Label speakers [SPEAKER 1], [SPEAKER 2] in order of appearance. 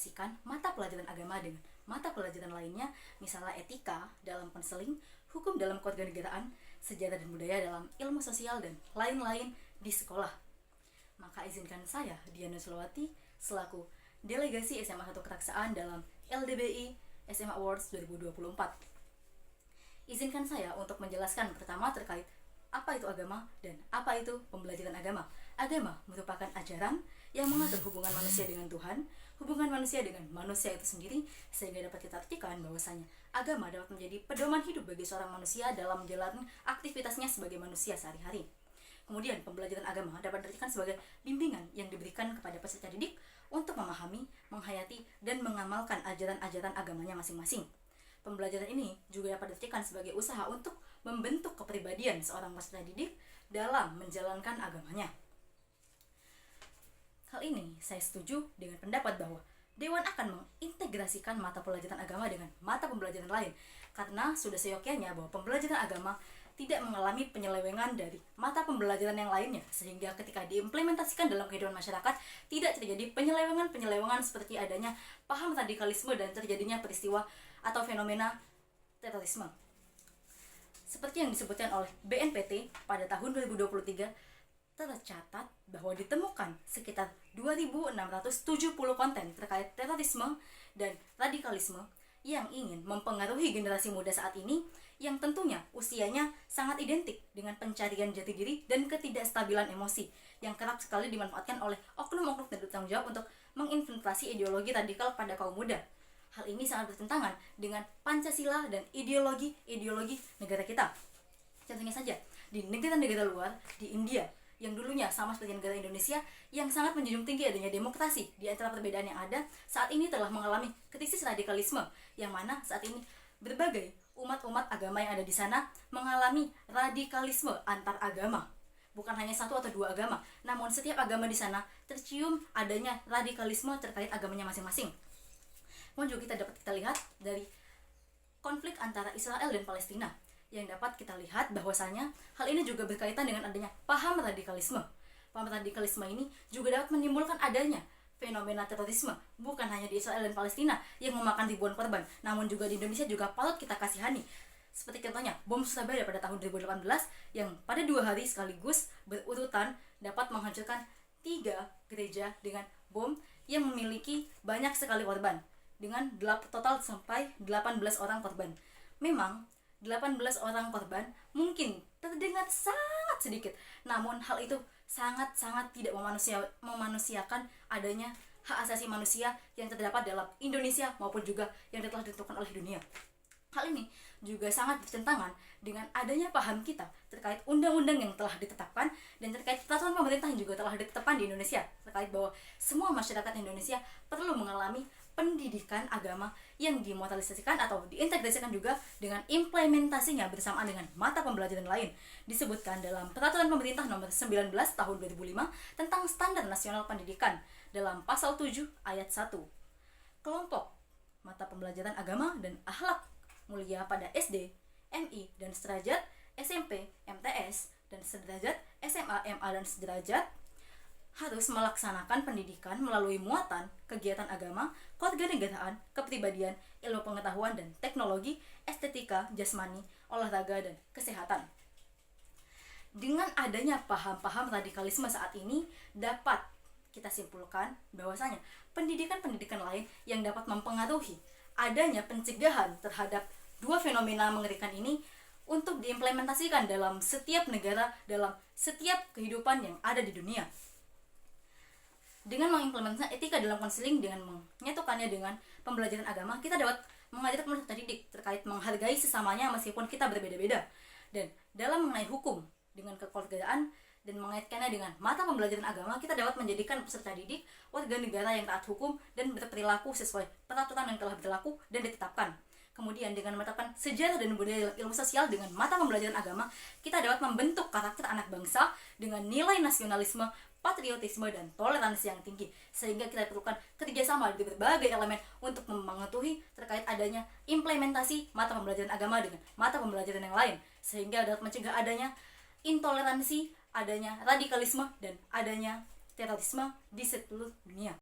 [SPEAKER 1] mengintegrasikan mata pelajaran agama dengan mata pelajaran lainnya, misalnya etika dalam konseling, hukum dalam kewarganegaraan, sejarah dan budaya dalam ilmu sosial, dan lain-lain di sekolah. Maka izinkan saya, Diana Sulawati, selaku delegasi SMA 1 Keraksaan dalam LDBI SMA Awards 2024. Izinkan saya untuk menjelaskan pertama terkait apa itu agama dan apa itu pembelajaran agama. Agama merupakan ajaran yang mengatur hubungan manusia dengan Tuhan, hubungan manusia dengan manusia itu sendiri, sehingga dapat kita artikan bahwasanya agama dapat menjadi pedoman hidup bagi seorang manusia dalam menjalani aktivitasnya sebagai manusia sehari-hari. Kemudian pembelajaran agama dapat diartikan sebagai bimbingan yang diberikan kepada peserta didik untuk memahami, menghayati, dan mengamalkan ajaran-ajaran agamanya masing-masing. Pembelajaran ini juga dapat diartikan sebagai usaha untuk membentuk kepribadian seorang peserta didik dalam menjalankan agamanya. Hal ini saya setuju dengan pendapat bahwa Dewan akan mengintegrasikan mata pelajaran agama dengan mata pembelajaran lain, karena sudah seyogyanya bahwa pembelajaran agama tidak mengalami penyelewengan dari mata pembelajaran yang lainnya, sehingga ketika diimplementasikan dalam kehidupan masyarakat tidak terjadi penyelewengan seperti adanya paham radikalisme dan terjadinya peristiwa atau fenomena terorisme. Seperti yang disebutkan oleh BNPT pada tahun 2023, tercatat bahwa ditemukan sekitar 2.670 konten terkait terorisme dan radikalisme yang ingin mempengaruhi generasi muda saat ini, yang tentunya usianya sangat identik dengan pencarian jati diri dan ketidakstabilan emosi yang kerap sekali dimanfaatkan oleh oknum-oknum yang bertanggung jawab untuk menginfiltrasi ideologi radikal pada kaum muda. Hal ini sangat bertentangan dengan Pancasila dan ideologi negara kita. Contohnya saja, di negara-negara luar, di India, yang dulunya sama seperti negara Indonesia, yang sangat menjunjung tinggi adanya demokrasi di antara perbedaan yang ada, saat ini telah mengalami krisis radikalisme, yang mana saat ini berbagai umat-umat agama yang ada di sana mengalami radikalisme antar agama. Bukan hanya satu atau dua agama, namun setiap agama di sana tercium adanya radikalisme terkait agamanya masing-masing. Kemudian juga kita lihat dari konflik antara Israel dan Palestina, yang dapat kita lihat bahwasanya hal ini juga berkaitan dengan adanya paham radikalisme. Paham radikalisme ini juga dapat menimbulkan adanya fenomena terorisme, bukan hanya di Israel dan Palestina yang memakan ribuan korban, namun juga di Indonesia juga patut kita kasihani. Seperti contohnya bom Surabaya pada tahun 2018 yang pada 2 hari sekaligus berurutan dapat menghancurkan 3 gereja dengan bom yang memiliki banyak sekali korban, dengan total sampai 18 orang korban. Memang 18 orang korban mungkin terdengar sangat sedikit, namun hal itu sangat-sangat tidak memanusiakan adanya hak asasi manusia yang terdapat dalam Indonesia maupun juga yang telah ditentukan oleh dunia. Hal ini juga sangat bertentangan dengan adanya paham kita terkait undang-undang yang telah ditetapkan dan terkait peraturan pemerintah yang juga telah ditetapkan di Indonesia, terkait bahwa semua masyarakat Indonesia perlu mengalami pendidikan agama yang dimoralisasikan atau diintegrasikan juga dengan implementasinya bersamaan dengan mata pembelajaran lain, disebutkan dalam Peraturan Pemerintah Nomor 19 Tahun 2005 tentang Standar Nasional Pendidikan dalam Pasal 7 Ayat 1. Kelompok mata pembelajaran agama dan akhlak mulia pada SD, MI, dan sederajat SMP, MTS, dan sederajat SMA, MA, dan sederajat harus melaksanakan pendidikan melalui muatan kegiatan agama, kewarganegaraan, kepribadian, ilmu pengetahuan dan teknologi, estetika, jasmani, olahraga, dan kesehatan. Dengan adanya paham-paham radikalisme saat ini, dapat kita simpulkan bahwasanya pendidikan-pendidikan lain yang dapat mempengaruhi adanya pencegahan terhadap dua fenomena mengerikan ini untuk diimplementasikan dalam setiap negara, dalam setiap kehidupan yang ada di dunia. Dengan mengimplementasikan etika dalam konseling, dengan menyatukannya dengan pembelajaran agama, kita dapat mengajarkan peserta didik terkait menghargai sesamanya meskipun kita berbeda-beda. Dan dalam mengenai hukum dengan kekeluargaan dan mengaitkannya dengan mata pembelajaran agama, kita dapat menjadikan peserta didik warga negara yang taat hukum dan berperilaku sesuai peraturan yang telah berlaku dan ditetapkan. Kemudian dengan menetapkan sejarah dan budaya ilmu sosial dengan mata pembelajaran agama, kita dapat membentuk karakter anak bangsa dengan nilai nasionalisme, patriotisme, dan toleransi yang tinggi, sehingga kita perlukan kerjasama dari berbagai elemen untuk mengetahui terkait adanya implementasi mata pembelajaran agama dengan mata pembelajaran yang lain, sehingga dapat mencegah adanya intoleransi, adanya radikalisme, dan adanya terorisme di seluruh dunia.